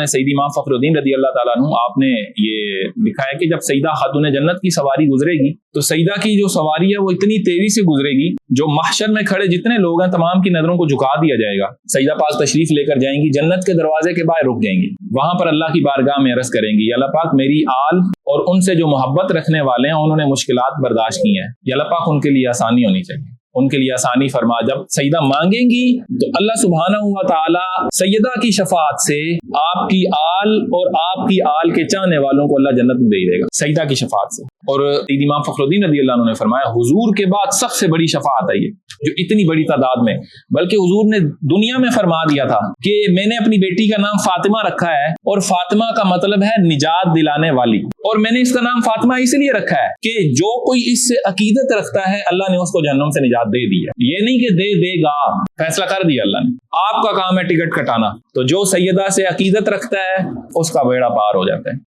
سیدی امام فخرالدین رضی اللہ تعالیٰ عنہ آپ نے یہ لکھا ہے کہ جب سیدہ خاتون جنت کی سواری گزرے گی تو سیدہ کی جو سواری ہے وہ اتنی تیزی سے گزرے گی جو محشر میں کھڑے جتنے لوگ ہیں تمام کی نظروں کو جھکا دیا جائے گا. سیدہ پاک تشریف لے کر جائیں گی, جنت کے دروازے کے باہر رک جائیں گی, وہاں پر اللہ کی بارگاہ میں عرض کریں گی, یا اللہ پاک میری آل اور ان سے جو محبت رکھنے والے ہیں انہوں نے مشکلات برداشت کی ہیں, یا اللہ پاک ان کے لیے آسانی ہونی چاہیے, ان کے لیے آسانی فرما. جب سیدہ مانگیں گی تو اللہ سبحانہ و تعالی سیدہ کی شفاعت سے آپ کی آل اور آپ کی آل کے چاہنے والوں کو اللہ جنت میں دے دے گا سیدہ کی شفاعت سے. اور سیدی امام فخرالدین رضی اللہ عنہ نے فرمایا حضور کے بعد سب سے بڑی شفاعت ہے یہ جو اتنی بڑی تعداد میں, بلکہ حضور نے دنیا میں فرما دیا تھا کہ میں نے اپنی بیٹی کا نام فاطمہ رکھا ہے اور فاطمہ کا مطلب ہے نجات دلانے والی, اور میں نے اس کا نام فاطمہ اس لیے رکھا ہے کہ جو کوئی اس سے عقیدت رکھتا ہے اللہ نے اس کو جہنم سے نجات دے دی ہے. یہ نہیں کہ دے گا, فیصلہ کر دیا اللہ نے, آپ کا کام ہے ٹکٹ کٹانا. تو جو سیدہ سے عقیدت رکھتا ہے اس کا بیڑا پار ہو جاتا ہے.